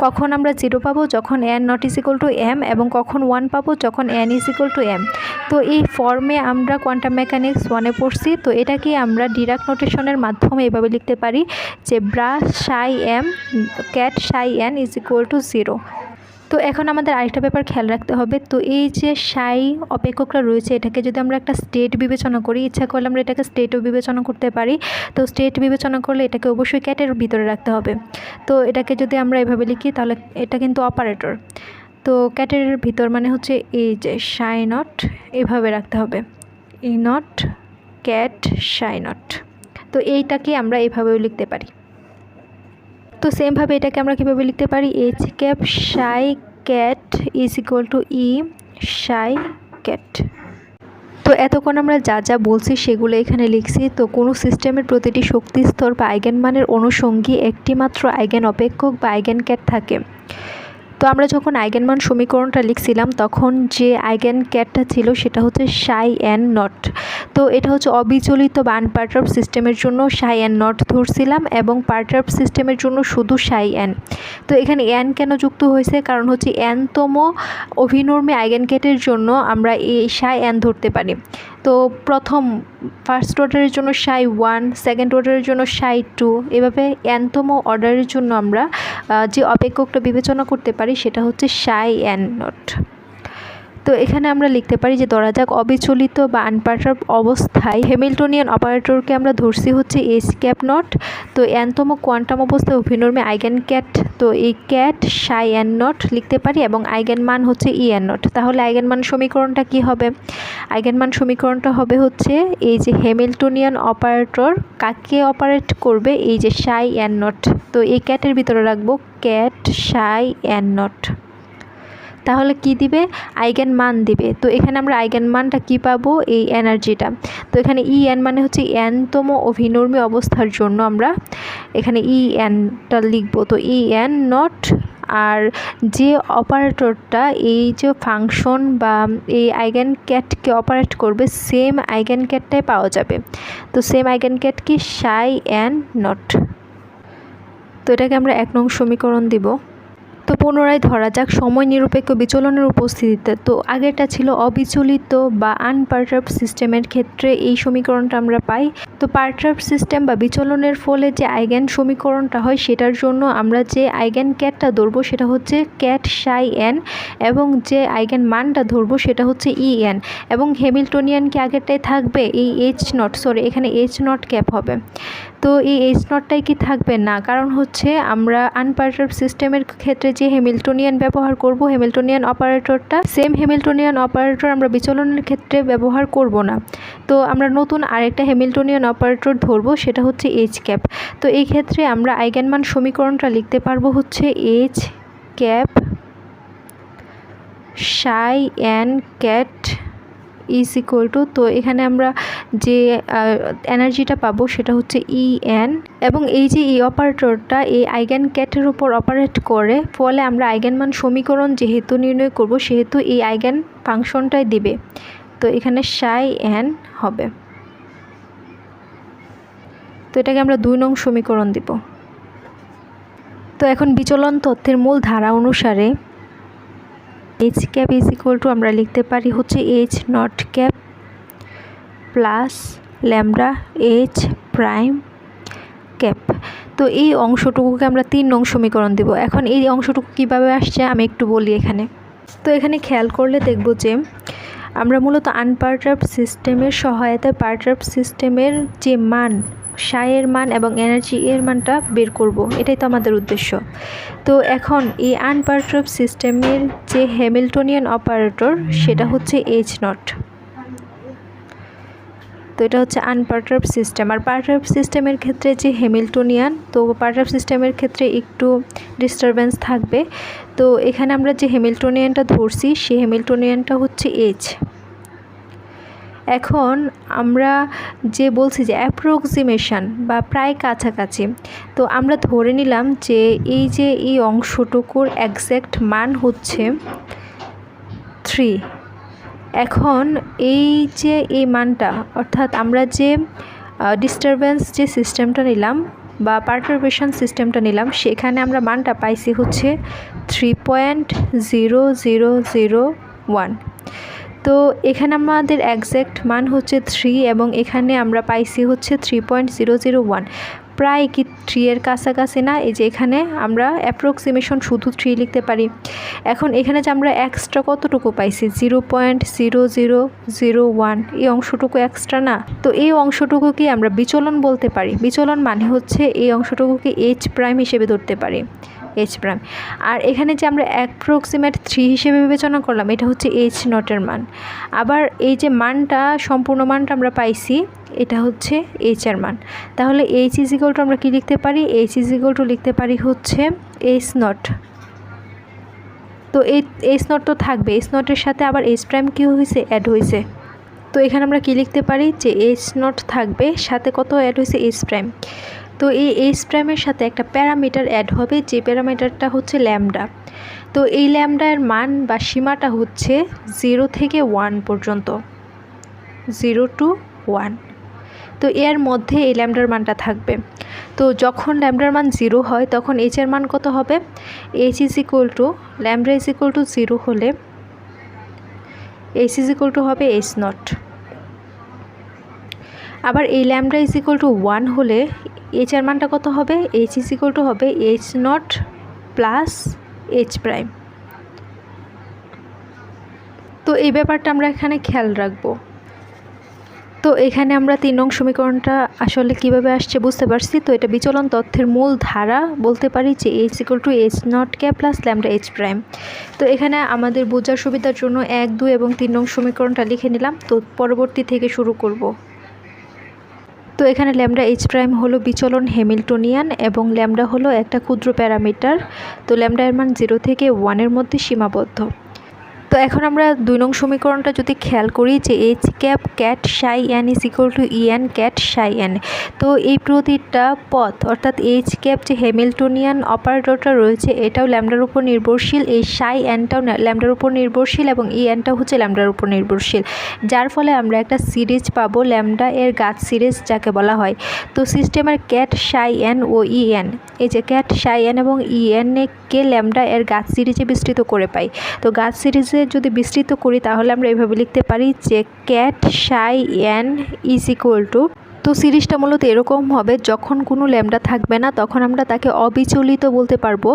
কখন আমরা 0 পাবো? যখন n not is equal to m, এবং কখন 1 পাবো? যখন n is equal to m. তো এই ফর্মে আমরা কোয়ান্টাম মেকানিক্স 1-এ পড়ছি। তো এটাকে আমরা ডিরাক নোটেশনের মাধ্যমে এভাবে লিখতে পারি যে bra Sai M cat Sai n is equal to 0। তো এখন আমাদের আরেকটা ব্যাপার খেয়াল রাখতে হবে। তো এই যে সাই অপেক্ষকরা রয়েছে এটাকে যদি আমরা একটা স্টেট বিবেচনা করি, ইচ্ছা করলে আমরা এটাকে স্টেটও বিবেচনা করতে পারি। তো স্টেট বিবেচনা করলে এটাকে অবশ্যই ক্যাটের ভিতরে রাখতে হবে। তো এটাকে যদি আমরা এভাবে লিখি তাহলে এটা কিন্তু অপারেটর। তো ক্যাটের ভিতর মানে হচ্ছে এই যে সাই নট, এভাবে রাখতে হবে ই নট ক্যাট সাই নট। তো এইটাকে আমরা এভাবেও লিখতে পারি। তো সেমভাবে এটাকে আমরা কীভাবে লিখতে পারি? H cap Sai cat is equal two E Sai cat. তো এতক্ষণ আমরা যা যা বলছি সেগুলো এখানে লিখছি। তো কোনো সিস্টেমের প্রতিটি শক্তি স্তর বা আইগেন মানের অনুষঙ্গী একটি মাত্র আইগেন অপেক্ষক বা আইগেন ক্যাট থাকে। তো আমরা যখন আইগেন মান সমীকরণটা লিখছিলাম তখন যে আইগেন ক্যাটটা ছিল সেটা হচ্ছে সাই এন নট। তো এটা হচ্ছে অবিচলিত বা আনপারটার্বড সিস্টেমের জন্য সাই এন নট ধরছিলাম এবং পারটার্বড সিস্টেমের জন্য শুধু সাই এন। তো এখানে এন কেন যুক্ত হয়েছে? কারণ হচ্ছে এনতম অভিনর্মী আইগেন ক্যাটের জন্য আমরা এই সাই এন ধরতে পারি। তো ফার্স্ট অর্ডারের জন্য সাই 1, সেকেন্ড অর্ডারের জন্য সাই 2, এভাবে এনতম অর্ডারের জন্য আমরা যে অপেক্ষকটা বিবেচনা করতে পারি সেটা হচ্ছে সাই এন নট। তো এখানে আমরা লিখতে পারি যে ধরা যাক অবিচলিত বা আনপারটার্বড অবস্থায় হ্যামিল্টনিয়ান অপারেটরকে আমরা ধরছি হচ্ছে এইচ ক্যাপ নট। তো এনতম কোয়ান্টাম অবস্থায় অভিনর্মী আইগেন ক্যাট, তো এই ক্যাট সাই এন নট লিখতে পারি এবং আইগেন মান হচ্ছে ই এন নট। তাহলে আইগেন মান সমীকরণটা কি হবে? আইগেন মান সমীকরণটা হবে হচ্ছে এই যে হ্যামিল্টনিয়ান অপারেটর কাকে অপারেট করবে? এই যে সাই এন নট। তো এই ক্যাটের ভিতরে রাখবো ক্যাট সাই এন নট। তাহলে কি দিবে? আইগেন মান দিবে। তো এখানে আমরা আইগেন মানটা কি পাবো? এই এনার্জিটা। তো এখানে ই এন মানে হচ্ছে এনতম অভিনর্মী অবস্থার জন্য আমরা এখানে ই এনটা লিখবো। তো ই এন নট, আর যে অপারেটরটা এই যে ফাংশন বা এই আইগেন ক্যাটকে অপারেট করবে সেম আইগেন ক্যাটটাই পাওয়া যাবে। তো সেম আইগেন ক্যাট কি? সাই এন নট। তো এটাকে আমরা 1 নং সমীকরণ দিব। তো পুনরায় ধরা যাক সময় নিরপেক্ষ বিচলনের উপস্থিতিতে। তো আগেরটা ছিল অবিচলিত বা আনপারটার্বড সিস্টেমের ক্ষেত্রে এই সমীকরণটা আমরা পাই। তো পারটার্বড সিস্টেম বা বিচলনের ফলে যে আইগেন সমীকরণটা হয় সেটার জন্য আমরা যে আইগেন ক্যাটটা ধরবো সেটা হচ্ছে ক্যাট সাই এন, এবং যে আইগেন মানটা ধরবো সেটা হচ্ছে ই এন, এবং হ্যামিল্টনিয়ান কি আগেরটাই থাকবে? এই এইচ নট, সরি এখানে এইচ নট ক্যাপ হবে। তো এই এইচ নটটাই কি থাকবে? না, কারণ হচ্ছে আমরা আনপারটার্বড সিস্টেমের ক্ষেত্রে যে হ্যামিল্টনিয়ান ব্যবহার করব, হ্যামিল্টনিয়ান অপারেটরটা সেম হ্যামিল্টনিয়ান অপারেটর আমরা বিচলনের ক্ষেত্রে ব্যবহার করব না। তো আমরা নতুন আরেকটা হ্যামিল্টনিয়ান অপারেটর ধরবো সেটা হচ্ছে এইচ ক্যাপ। তো এই ক্ষেত্রে আমরা আইগেন মান সমীকরণটা লিখতে পারবো হচ্ছে H cap Sai N cat is equal two, তো এখানে আমরা যে এনার্জিটা পাবো সেটা হচ্ছে EN, এবং এই যে এই অপারেটরটা এই আইগেন ক্যাটের উপর অপারেট করে, ফলে আমরা আইগেন মান সমীকরণ যেহেতু নির্ণয় করব সেহেতু এই আইগেন ফাংশনটাই দিবে। তো এখানে সাই এন হবে। তো এটাকে আমরা 2 নং সমীকরণ দিব। তো এখন বিচলন তথ্যের মূল ধারা অনুসারে H cap is equal two আমরা লিখতে পারি হচ্ছে H naught cap plus lambda H prime cap. তো এই অংশটুকুকে আমরা 3 নং সমীকরণ দেব। এখন এই অংশটুকু কিভাবে আসছে আমি একটু বলি এখানে। তো এখানে খেয়াল করলে দেখব যে আমরা মূলত আনপারটার্বড সিস্টেমের সহায়তায় পারটার্বড সিস্টেমের যে মান সাইয়ের মান এবং এনার্জি এর মানটা বের করব, এটাই তো আমাদের উদ্দেশ্য। তো এখন এই আনপারটার্বড সিস্টেমের যে হ্যামিল্টনিয়ান অপারেটর সেটা হচ্ছে এইচ নট। তো এটা হচ্ছে আনপারটার্বড সিস্টেম। আর পারটার্বড সিস্টেমের ক্ষেত্রে যে হ্যামিল্টনিয়ান, তো পারটার্বড সিস্টেমের ক্ষেত্রে একটু ডিস্টারবেন্স থাকবে। তো এখানে আমরা যে হ্যামিল্টনিয়ানটা ধরছি সেই হ্যামিল্টনিয়ানটা হচ্ছে এইচ। এখন আমরা যে বলছি যে অ্যাপ্রক্সিমেশন বা প্রায় কাছাকাছি, তো আমরা ধরে নিলাম যে এই অংশটুকুর এক্স্যাক্ট মান হচ্ছে 3। এখন এই মানটা, অর্থাৎ আমরা যে ডিস্টারবেন্স যে সিস্টেমটা নিলাম বা পারটারবেশন সিস্টেমটা নিলাম, সেখানে আমরা মানটা পাইছি হচ্ছে 3.0001। তো এখানে আমাদের এক্স্যাক্ট মান হচ্ছে 3 এবং এখানে আমরা পাইছি হচ্ছে 3.001, প্রায় কি 3 এর কাছাকাছি না? এই যে এখানে আমরা অ্যাপ্রক্সিমেশন শুধু 3 লিখতে পারি। এখন এখানে যে আমরা এক্সট্রা কতটুকু পাইছি 0.0001, এই অংশটুকু এক্সট্রা না? তো এই অংশটুকুকে আমরা বিচলন বলতে পারি। বিচলন মানে হচ্ছে এই অংশটুকুকে এইচ প্রাইম হিসেবে ধরতে পারি, এইচ প্রাইম। আর এখানে যে আমরা অ্যাপ্রক্সিমেট 3 হিসেবে বিবেচনা করলাম, এটা হচ্ছে এইচ নটের মান। আবার এই যে মানটা, সম্পূর্ণ মানটা আমরা পাইছি, এটা হচ্ছে এইচ এর মান। তাহলে এইচ ইজ ইকুয়াল টু আমরা কি লিখতে পারি? এইচ ইজ ইকুয়াল টু লিখতে পারি হচ্ছে এইচ নট। তো এই এইচ নট তো থাকবে, এইচ নটের সাথে আবার এইচ প্রাইম কি হয়েছে? অ্যাড হয়েছে। তো এখানে আমরা কি লিখতে পারি যে এইচ নট থাকবে, সাথে কত অ্যাড হয়েছে? H prime. তো এই এইচ প্রাইমের সাথে একটা প্যারামিটার অ্যাড হবে, যে প্যারামিটারটা হচ্ছে ল্যামডা। তো এই ল্যামডার মান বা সীমাটা হচ্ছে 0 থেকে 1 পর্যন্ত, 0 to 1। তো এর মধ্যে এই ল্যামডার মানটা থাকবে। তো যখন ল্যামডার মান 0 হয় তখন এইচ এর মান কত হবে? H is equal two lambda is equal to 0 হলে এইচ ইজ ইকুয়াল টু হবে এইচ নট। আবার এই ল্যামডা ইজ ইকুয়াল টু 1 হলে এইচ এর মানটা কত হবে? এইচ ইজ ইকুয়াল টু হবে H naught plus H prime. তো এই ব্যাপারটা আমরা এখানে খেয়াল রাখবো। তো এখানে আমরা 3 নং সমীকরণটা আসলে কিভাবে আসছে বুঝতে পারছি। তো এটা বিচলন তথ্যের মূল ধারা বলতে পারি যে H equal to H naught cap plus lambda H prime. তো এখানে আমাদের বোঝার সুবিধার জন্য 1, 2 এবং 3 নং সমীকরণটা লিখে নিলাম। তো পরবর্তী থেকে শুরু করব। তো এখানে ল্যামডা এইচ প্রাইম হলো বিচলন হ্যামিল্টনিয়ান এবং ল্যামডা হলো একটা ক্ষুদ্র প্যারামিটার। তো ল্যামডা এর মান 0 থেকে 1 এর মধ্যে সীমাবদ্ধ। তো এখন আমরা 2 নং সমীকরণটা যদি খেয়াল করি যে H cap ket psi N is equal to E N ket psi N. তো এই প্রতিটা পথ, অর্থাৎ এইচ ক্যাপ যে হ্যামিল্টনিয়ান অপারেটরটা রয়েছে এটাও ল্যামডার উপর নির্ভরশীল, এই সাই এনটাও ল্যামডার উপর নির্ভরশীল এবং ই এনটাও হচ্ছে ল্যামডার উপর নির্ভরশীল, যার ফলে আমরা একটা সিরিজ পাবো, ল্যামডা এর গাছ সিরিজ যাকে বলা হয়। তো সিস্টেমের cat psi N O E N, এই যে ক্যাট সাই এন এবং ই এন কে ল্যামডা এর গাছ সিরিজে বিস্তৃত করে পাই। তো গাছ সিরিজে যদি বিস্তৃত করি তাহলে আমরা এভাবে লিখতে পারি যে cat psi N is equal two, তো সিরিজটা মূলত এরকম হবে, যখন কোনো ল্যামডা থাকবে না তখন আমরা তাকে অবিচলিত বলতে পারবো,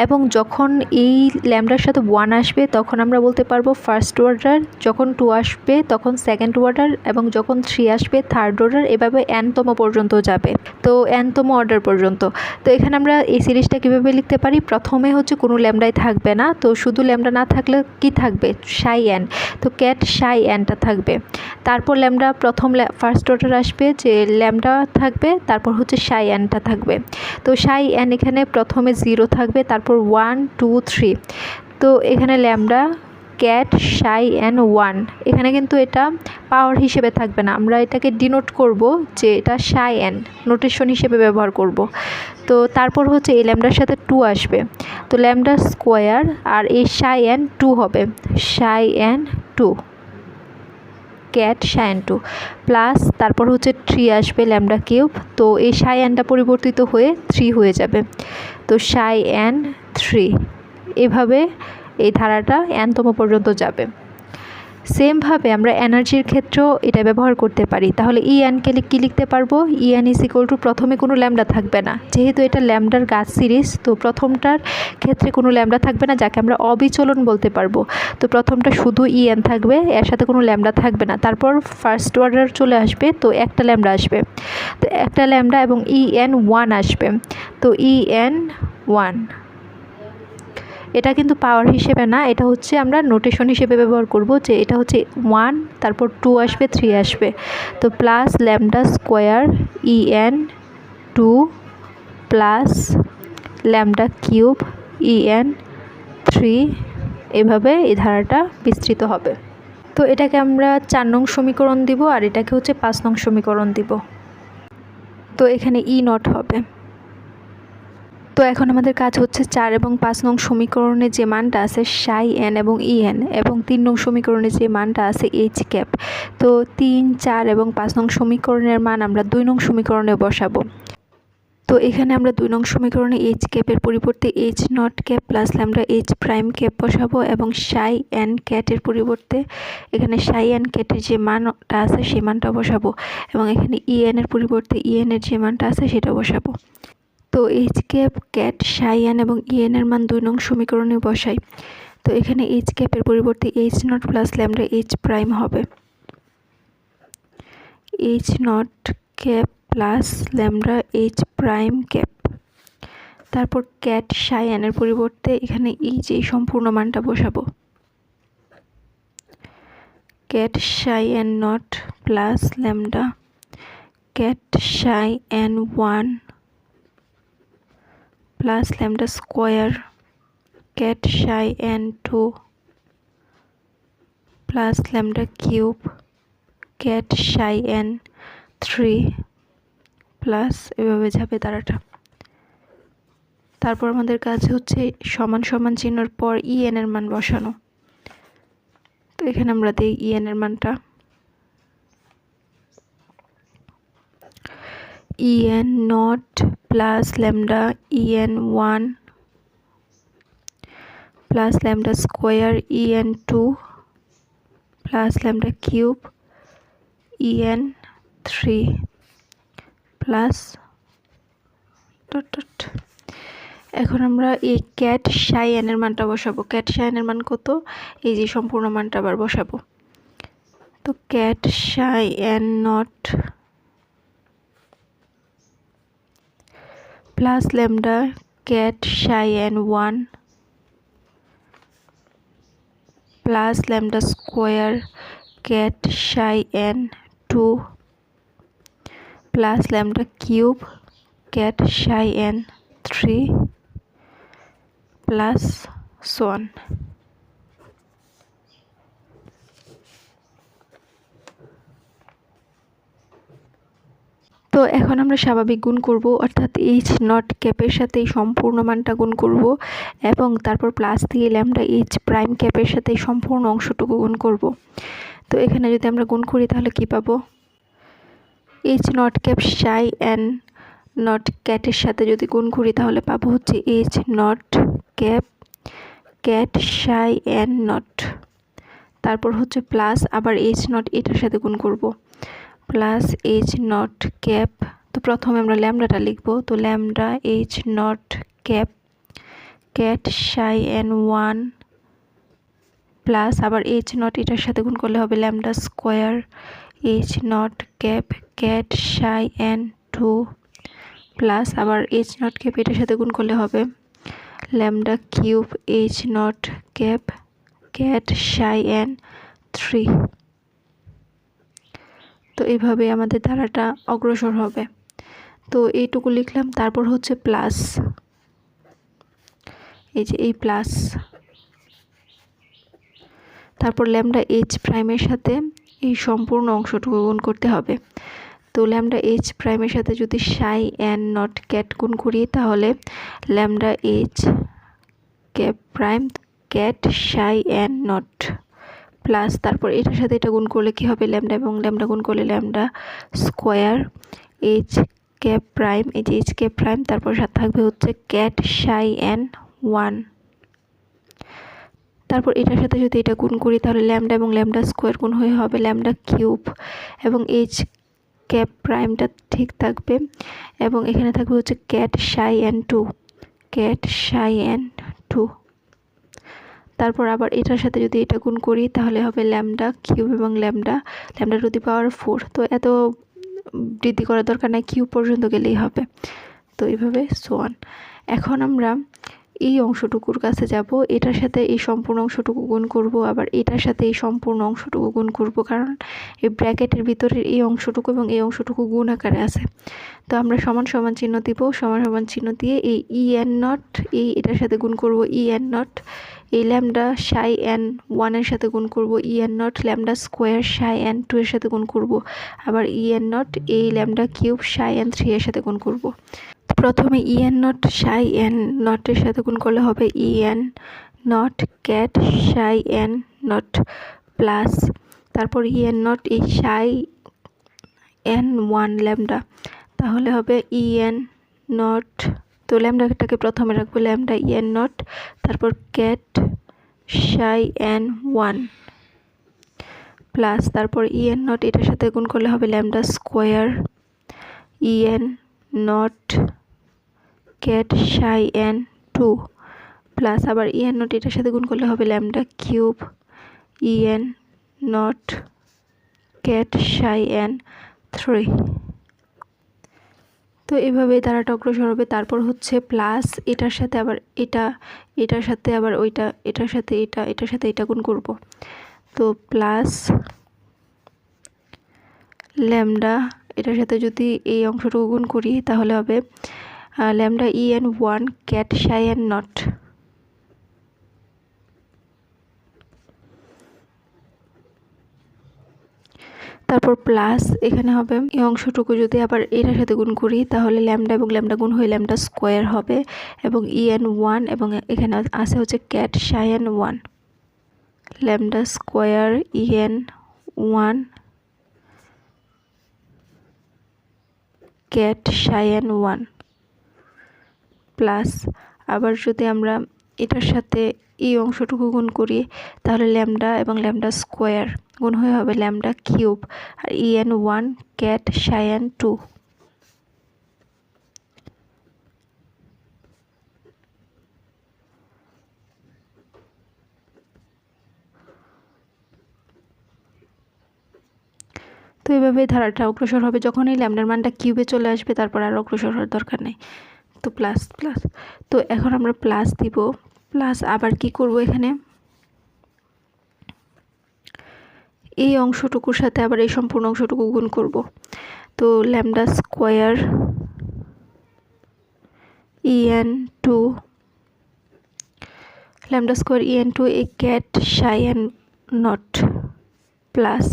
এবং যখন এই ল্যামডার সাথে 1 আসবে তখন আমরা বলতে পারবো ফার্স্ট অর্ডার, যখন 2 আসবে তখন সেকেন্ড অর্ডার, এবং যখন 3 আসবে থার্ড অর্ডার, এভাবে n-তম পর্যন্ত যাবে, তো n-তম অর্ডার পর্যন্ত। তো এখানে আমরা এই সিরিজটা কীভাবে লিখতে পারি? প্রথমে হচ্ছে কোনো ল্যামডাই থাকবে না, তো শুধু ল্যামডা না থাকলে কি থাকবে? সাই এন, তো ক্যাট সাই এনটা থাকবে। তারপর ল্যামডা প্রথম ফার্স্ট অর্ডার আসবে, যে ল্যামডা থাকবে, তারপর হচ্ছে সাই এনটা থাকবে। তো সাই এন এখানে প্রথমে 0 থাকবে, তারপর 1, 2, 3। তো এখানে ল্যামডা ক্যাট সাই এন 1। এখানে কিন্তু এটা পাওয়ার হিসেবে থাকবে না, আমরা এটাকে ডিনোট করব যে এটা সাই এন নোটেশন হিসেবে ব্যবহার করব। তো তারপর হচ্ছে এই ল্যামডার সাথে 2 আসবে, তো ল্যামডা স্কোয়ার আর এই সাই এন 2 হবে, সাই n 2 cat psi n 2 plus তারপর হচ্ছে 3 আসবে ল্যামডা কিউব, তো এই সাই এনটা পরিবর্তিত হয়ে 3 হয়ে যাবে, তো সাই এন 3। এভাবে এই ধারাটা এনতম পর্যন্ত যাবে। সেমভাবে আমরা এনার্জির ক্ষেত্রেও এটা ব্যবহার করতে পারি। তাহলে ই এনকে কী লিখতে পারবো, E N is equal two, প্রথমে কোনো ল্যামডা থাকবে না, যেহেতু এটা ল্যামডার গাছ সিরিজ, তো প্রথমটার ক্ষেত্রে কোনো ল্যামডা থাকবে না, যাকে আমরা অবিচলন বলতে পারবো। তো প্রথমটা শুধু ই এন থাকবে, এর সাথে কোনো ল্যামডা থাকবে না। তারপর ফার্স্ট অর্ডার চলে আসবে, তো একটা ল্যামডা আসবে, তো একটা ল্যামডা এবং ই এন 1 আসবে, তো ই এন 1। এটা কিন্তু পাওয়ার হিসেবে না, এটা হচ্ছে আমরা নোটেশন হিসেবে ব্যবহার করব যে এটা হচ্ছে 1, তারপর 2 আসবে, 3 আসবে, তো plus lambda square E N 2 plus lambda cube E N 3। এভাবে এই ধারাটা বিস্তৃত হবে। তো এটাকে আমরা 4 নং সমীকরণ দিব, আর এটাকে হচ্ছে 5 নং সমীকরণ দিব। তো এখানে ই নট হবে। তো এখন আমাদের কাজ হচ্ছে 4 এবং 5 নং সমীকরণে যে মানটা আছে সাই এন এবং ই এন, এবং 3 নং সমীকরণে যে মানটা আছে এইচ ক্যাপ। তো 3, 4 এবং 5 নং সমীকরণের মান আমরা 2 নং সমীকরণে বসাবো। তো এখানে আমরা 2 নং সমীকরণে এইচ ক্যাপের পরিবর্তে H naught cap plus lambda H prime cap বসাবো, এবং সাই এন ক্যাটের পরিবর্তে এখানে সাই এন ক্যাটের যে মানটা আছে সেই মানটা বসাবো, এবং এখানে ই এন এর পরিবর্তে ই এন এর যে মানটা আছে সেটা বসাবো। তো H cap, ket, psi N এবং ই এন এর মান 2 নং সমীকরণে বসাই। তো এখানে এইচ ক্যাপের পরিবর্তে H naught plus lambda H prime হবে, H naught cap plus lambda H prime cap. তারপর ক্যাট সাই এন এর পরিবর্তে এখানে এই সম্পূর্ণ মানটা বসাবো, ket psi n naught plus lambda ket psi n 1 plus lambda square ket psi n 2 plus lambda cube ket psi n 3 plus এভাবে যাবে ধারাটা। তারপর আমাদের কাজ হচ্ছে সমান সমান চিহ্নের পর ই এন এর মান বসানো। তো এখানে আমরা দিই ই এন এর মানটা, ই n naught plus lambda E N 1 plus lambda square E N 2 plus lambda cube E N 3 plus dot dot. এখন আমরা এই ক্যাট সাই এন এর মানটা বসাবো। ক্যাট সাই এন এর মান কত, এই যে সম্পূর্ণ মানটা আবার বসাবো। তো ket psi n naught plus lambda ket psi n 1 plus lambda square ket psi n 2 plus lambda cube ket psi n 3 plus so on. তো এখন আমরা স্বাভাবিক গুণ করব, অর্থাৎ এইচ নট ক্যাপের সাথে এই সম্পূর্ণ মানটা গুণ করব, এবং তারপর প্লাস দিয়ে ল্যামডা এইচ প্রাইম ক্যাপের সাথে এই সম্পূর্ণ অংশটুকু গুণ করব। তো এখানে যদি আমরা গুণ করি তাহলে কি পাবো, H naught cap Sai n not ক্যাটের সাথে যদি গুণ করি তাহলে পাবো হচ্ছে H naught cap ket psi n not, তারপর হচ্ছে প্লাস আবার এইচ নট এটার সাথে গুণ করব, প্লাস এইচ নট ক্যাপ। তো প্রথমে আমরা ল্যামডাটা লিখব, তো lambda H naught cap ket psi n 1 plus আবার এইচ নট এটার সাথে গুণ করলে হবে lambda square H naught cap ket psi n 2 plus আবার এইচ নট ক্যাপ এটার সাথে গুণ করলে হবে lambda cube H naught cap ket psi n 3। তো এইভাবে আমাদের ধারাটা অগ্রসর হবে। তো এইটুকু লিখলাম, তারপর হচ্ছে প্লাস, এই যে এই প্লাস, তারপর ল্যামডা এইচ প্রাইমের সাথে এই সম্পূর্ণ অংশটুকু গুণ করতে হবে। তো ল্যামডা এইচ প্রাইমের সাথে যদি সাই এন নট ক্যাট গুণ করি তাহলে lambda H cap prime cat psi n naught plus তারপর এটার সাথে এটা গুণ করলে কি হবে, ল্যামডা এবং ল্যামডা গুণ করলে lambda square H cap prime, এই যে এইচ ক্যাপ প্রাইম, তারপর সাথে থাকবে হচ্ছে ক্যাট সাই এন 1। তারপর এটার সাথে যদি এটা গুণ করি তাহলে ল্যামডা এবং ল্যামডা স্কোয়ার গুণ হয়ে হবে ল্যামডা কিউব, এবং এইচ ক্যাপ প্রাইমটা ঠিক থাকবে, এবং এখানে থাকবে হচ্ছে cat psi n 2, cat psi n 2। তারপর আবার এটার সাথে যদি এটা গুণ করি তাহলে হবে ল্যামডা কিউব এবং ল্যামডা টু দি পাওয়ার 4। তো এত বৃদ্ধি করার দরকার নাই, কিউব পর্যন্ত গেলেই হবে। তো এইভাবে সোয়ান। এখন আমরা এই অংশটুকুর কাছে যাব, এটার সাথে এই সম্পূর্ণ অংশটুকু গুণ করব, আবার এটার সাথে এই সম্পূর্ণ অংশটুকু গুণ করব, কারণ এই ব্র্যাকেটের ভিতরের এই অংশটুকু এবং এই অংশটুকু গুণ আকারে আছে। তো আমরা সমান সমান চিহ্ন দিব, সমান সমান চিহ্ন দিয়ে এই ই এন নট এই এটার সাথে গুণ করব ই এন নট, এই ল্যামডা সাই এন 1-এর সাথে গুণ করব E n naught, lambda square psi n 2-এর সাথে গুণ করব, আবার ই এন নট এই ল্যামডা কিউব সাই এন 3-এর সাথে গুণ করব। প্রথমে E n naught psi n নটের সাথে গুণ করলে হবে E n naught ket psi n naught plus তারপর ই এন নট এই সাই এন 1 ল্যামডা, তাহলে হবে ই এন নট, তো ল্যামডাটাকে প্রথমে রাখবো ল্যামডা ই এন নট, তারপর ক্যাট সাই এন 1 প্লাস তারপর ই এন নট এটার সাথে গুণ করলে হবে ল্যামডা স্কোয়ার ই n naught ket psi n 2 plus আবার ই এন নট এটার সাথে গুণ করলে হবে ল্যামডা কিউব ই n naught ket psi n 3। তো এভাবেই ধারাটা অগ্রসর হবে। তারপর হচ্ছে প্লাস এটার সাথে আবার এটা, এটার সাথে আবার ওইটা, এটার সাথে এটা, এটার সাথে এটা গুণ করব। তো প্লাস ল্যামডা এটার সাথে যদি এই অংশটুকু গুণ করি তাহলে হবে lambda E N 1 cat psi n not, তারপর প্লাস এখানে হবে এই অংশটুকু যদি আবার এটার সাথে গুণ করি তাহলে ল্যামডা এবং ল্যামডা গুণ হয়ে ল্যামডা স্কোয়ার হবে, এবং ই এন 1 এবং এখানে আছে হচ্ছে cat psi n 1, lambda square E N 1 cat psi n 1 plus আবার যদি আমরা এটার সাথে এই অংশটুকু গুণ করি তাহলে ল্যামডা এবং ল্যামডা স্কোয়ার গুণ হয়ে হবে ল্যামডা কিউব আর E N 1 cat psi n 2। তো এইভাবে ধারাটা অগ্রসর হবে, যখন এই ল্যামডার মানটা কিউবে চলে আসবে তারপর আর অগ্রসর হওয়ার দরকার নেই। তো প্লাস প্লাস, তো এখন আমরা প্লাস দিব, প্লাস আবার কি করব এখানে এই অংশটুকুর সাথে আবার এই সম্পূর্ণ অংশটুকু গুণ করব। তো lambda square E N 2 lambda square E N 2 এ cat psi n naught plus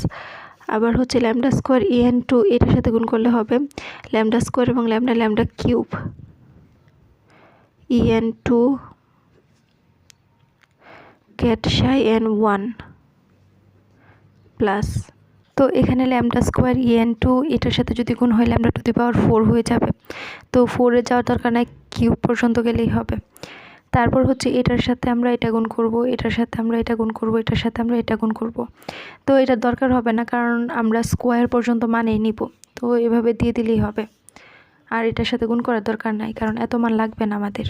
আবার হচ্ছে ল্যামডা স্কোয়ার ই এন 2 এটার সাথে গুণ করলে হবে ল্যামডা স্কোয়ার এবং lambda lambda cube E N 2 cat psi n 1 plus, তো এখানে ল্যামডা স্কোয়ার ই এন 2 এটার সাথে যদি গুণ হয় ল্যামডা টু দি পাওয়ার 4 হয়ে যাবে। তো 4-এ যাওয়ার দরকার নাই, কিউব পর্যন্ত গেলেই হবে। তারপর হচ্ছে এটার সাথে আমরা এটা গুণ করব, এটার সাথে আমরা এটা গুণ করব, এটার সাথে আমরা এটা গুণ করব। তো এটার দরকার হবে না কারণ আমরা স্কোয়ার পর্যন্ত মানেই নিব, তো এভাবে দিয়ে দিলেই হবে। আর এটার সাথে গুণ করার দরকার নাই কারণ এত মান লাগবে না আমাদের।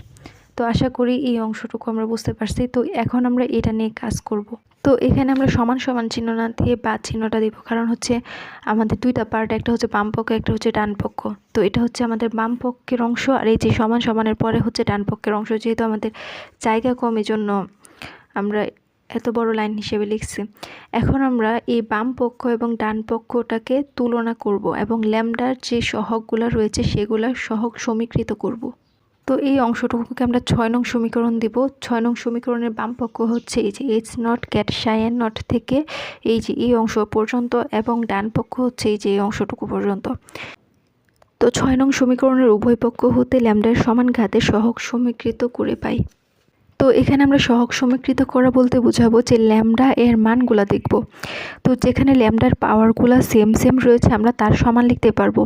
তো আশা করি এই অংশটুকু আমরা বুঝতে পারছি। তো এখন আমরা এটা নিয়ে কাজ করব। তো এখানে আমরা সমান সমান চিহ্ন না দিয়ে বাদ চিহ্নটা দিব, কারণ হচ্ছে আমাদের দুইটা পার্ট, একটা হচ্ছে বাম পক্ষ, একটা হচ্ছে ডান পক্ষ। তো এটা হচ্ছে আমাদের বাম পক্ষের অংশ, আর এই যে সমান সমানের পরে হচ্ছে ডান পক্ষের অংশ। যেহেতু আমাদের জায়গা কম এই জন্য আমরা এত বড় লাইন হিসেবে লিখছি। এখন আমরা এই বাম পক্ষ এবং ডান পক্ষটাকে তুলনা করব এবং ল্যামডার যে সহগগুলো রয়েছে সেগুলো সহগ সমীকৃত করব। তো এই অংশটুকুকে আমরা 6 নং সমীকরণ দিব। 6 নং সমীকরণের বাম পক্ষ হচ্ছে এই যে H not ket psi n not থেকে এই যে এই অংশ পর্যন্ত, এবং ডান পক্ষ হচ্ছে এই যে এই অংশটুকু পর্যন্ত। তো 6 নং সমীকরণের উভয় পক্ষ হতে ল্যামডার সমান ঘাতে সহগ সমীকৃত করে পাই। তো এখানে আমরা সহগ সমীকৃত করা বলতে বোঝাবো যে ল্যামডা এর মানগুলা দেখব। তো যেখানে ল্যামডার পাওয়ারগুলো সেম সেম রয়েছে আমরা তার সমান লিখতে পারবো।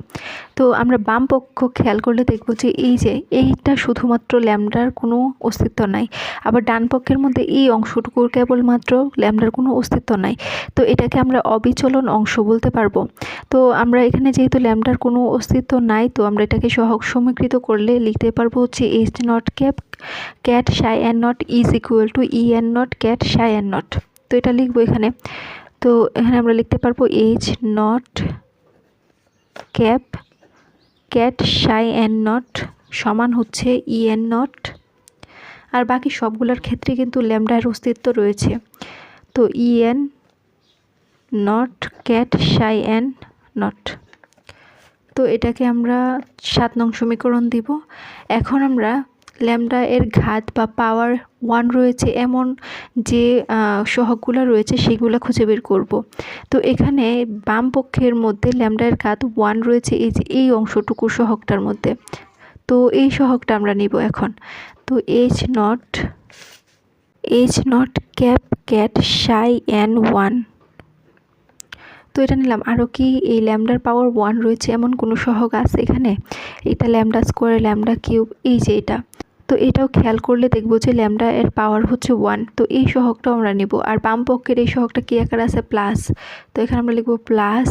তো আমরা বাম পক্ষ খেয়াল করলে দেখব যে এই যে এইটা শুধুমাত্র ল্যামডার কোনো অস্তিত্ব নাই, আবার ডান পক্ষের মধ্যে এই অংশটুকুর কেবলমাত্র ল্যামডার কোনো অস্তিত্ব নাই। তো এটাকে আমরা অবিচলন অংশ বলতে পারবো। তো আমরা এখানে যেহেতু ল্যামডার কোনো অস্তিত্ব নাই, তো আমরা এটাকে সহগ সমীকৃত করলে লিখতে পারবো হচ্ছে H not ket psi n not is equal two E n naught ket psi n not. তো এটা লিখবো এখানে। তো এখানে আমরা লিখতে পারবো H not ket psi n not সমান হচ্ছে ই এন নট, আর বাকি সবগুলোর ক্ষেত্রে কিন্তু ল্যামডার অস্তিত্ব রয়েছে। তো ই n naught ket psi n not. তো এটাকে আমরা 7 নং সমীকরণ দিব। এখন আমরা ল্যামডা এর ঘাত বা পাওয়ার 1 রয়েছে এমন যে সহগগুলো রয়েছে সেগুলো খুঁজে বের করব। তো এখানে বাম পক্ষের মধ্যে ল্যামডা এর ঘাত 1 রয়েছে এই যে এই অংশটুকু সহগটার মধ্যে। তো এই সহগটা আমরা নিব এখন। তো H not ket psi n 1। তো এটা নিলাম। আরও কি এই ল্যামডার পাওয়ার 1 রয়েছে এমন কোনো সহগ আছে এখানে? এটা ল্যামডা স্কোয়ার, ল্যামডা কিউব, এই যে এটা। তো এটাও খেয়াল করলে দেখব যে ল্যামডা এর পাওয়ার হচ্ছে 1। তো এই সহগটাও আমরা নেব। আর বাম পক্ষের এই সহগটা কি আকার আছে? প্লাস। তো এখানে আমরা লিখব plus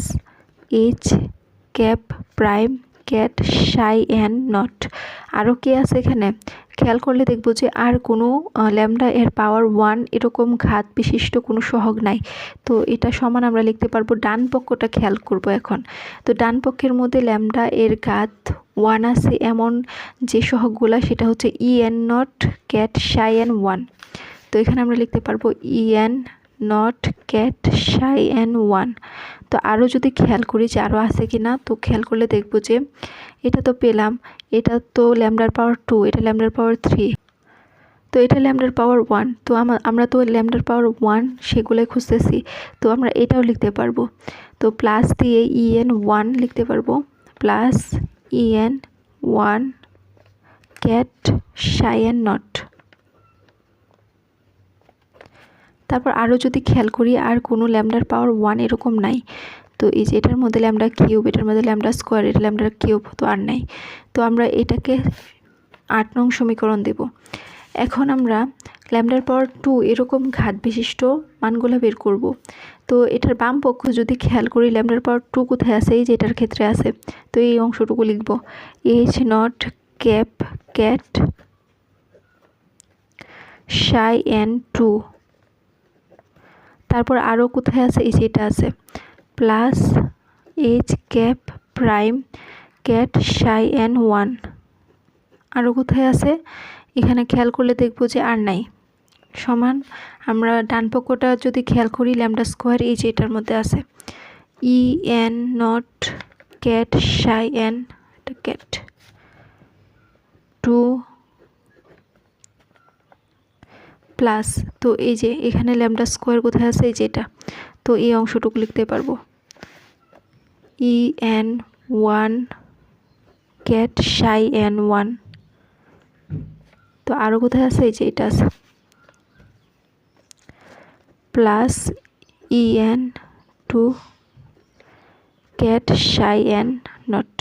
H cap prime cat psi n not. আরও কি আছে এখানে? খেয়াল করলে দেখব যে আর কোনো ল্যামডা এর পাওয়ার 1 এরকম ঘাত বিশিষ্ট কোনো সহগ নাই। তো এটা সমান আমরা লিখতে পারবো। ডান পক্ষটা খেয়াল করব এখন। তো ডান পক্ষের মধ্যে ল্যামডা এর ঘাত 1 আছে এমন যে সহগগুলা সেটা হচ্ছে ই n naught ket psi n 1। তো এখানে আমরা লিখতে পারবো ই n naught ket psi n 1। তো আরও যদি খেয়াল করি যে আরও আছে কি না, তো খেয়াল করলে দেখব যে এটা তো পেলাম, এটা তো ল্যামডার পাওয়ার 2, এটা ল্যামডার পাওয়ার 3, তো এটা ল্যামডার পাওয়ার 1। তো আমরা তো ল্যামডার পাওয়ার 1 সেগুলোই খুঁজতেছি। তো আমরা এটাও লিখতে পারবো। তো প্লাস দিয়ে ই এন 1 লিখতে পারবো, plus E N 1 cat psi n not. তারপর আরও যদি খেয়াল করি আর কোনো ল্যামডার পাওয়ার 1 এরকম নাই। তো এই যে এটার মধ্যে ল্যামডা কিউব, এটার মধ্যে ল্যামডা স্কোয়ার, এটা ল্যামডা কিউব, তো আর নাই। তো আমরা এটাকে 8 নং সমীকরণ দেব। এখন আমরা ল্যামডার পাওয়ার 2 এরকম ঘাত বিশিষ্ট মানগুলো বের করব। তো এটার বাম পক্ষ যদি খেয়াল করি ল্যামডার পাওয়ার 2 কোথায় আছে? এই যে এটার ক্ষেত্রে আছে। তো এই অংশটুকু লিখব H not ket psi n 2। তারপর আরও কোথায় আছে? এই যে এটা আছে, plus H cap prime cat psi n 1। আরও কোথায় আছে? এখানে খেয়াল করলে দেখব যে আর নাই। সমান আমরা ডান পক্ষটা যদি খেয়াল করি ল্যামডা স্কোয়ার, এই যে এটার মধ্যে আছে ই n naught ket psi N cat 2 plus. তো এই যে এখানে ল্যামডা স্কোয়ার কোথায় আছে? এই যে এটা। তো এই অংশটুকু লিখতে পারবো E N 1 cat psi n 1। তো আরও কোথায় আছে? এই যে এটা আছে, plus E N 2 cat psi n not.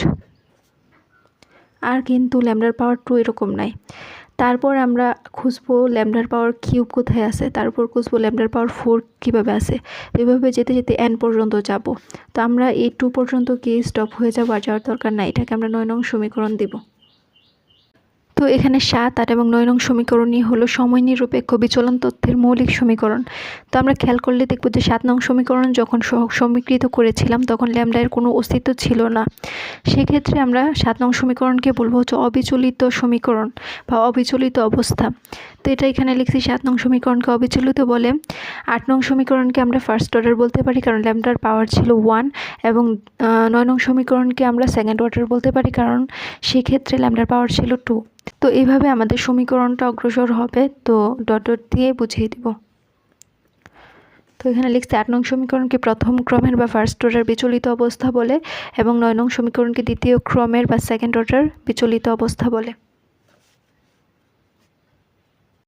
আর কিন্তু ল্যামডার পাওয়ার 2 এরকম নাই। তারপর আমরা খুঁজবো ল্যামডার পাওয়ার কিউব কোথায় আছে, তারপর খুঁজবো ল্যামডার পাওয়ার 4 কীভাবে আছে। এভাবে যেতে যেতে n পর্যন্ত যাব। তো আমরা এই 2 পর্যন্ত গিয়ে স্টপ হয়ে যাবো, আর যাওয়ার দরকার নাই। এটাকে আমরা 9 নং সমীকরণ দিব। তো এখানে 7, 8 এবং 9 নং সমীকরণই হলো সময় নিরপেক্ষ বিচলন তথ্যের মৌলিক সমীকরণ। তো আমরা খেয়াল করলে দেখব যে 7 নং সমীকরণ যখন সহগ সমীকৃত করেছিলাম তখন ল্যামডা এর কোনো অস্তিত্ব ছিল না। সেক্ষেত্রে আমরা 7 নং সমীকরণকে বলবো হচ্ছে অবিচলিত সমীকরণ বা অবিচলিত অবস্থা। তো এটা এখানে লিখছি 7 নং সমীকরণকে অবিচলিত বলে। 8 নং সমীকরণকে আমরা ফার্স্ট অর্ডার বলতে পারি কারণ ল্যামডার পাওয়ার ছিল 1, এবং 9 নং সমীকরণকে আমরা সেকেন্ড অর্ডার বলতে পারি কারণ সেক্ষেত্রে ল্যামডার পাওয়ার ছিল 2। তো এইভাবে আমাদের সমীকরণটা অগ্রসর হবে, তো ডট ডট দিয়ে বুঝিয়ে দিব। তো এখানে লিখছে 8 নং সমীকরণকে প্রথম ক্রমের বা ফার্স্ট অর্ডার বিচলিত অবস্থা বলে এবং 9 নং সমীকরণকে দ্বিতীয় ক্রমের বা সেকেন্ড অর্ডার বিচলিত অবস্থা বলে।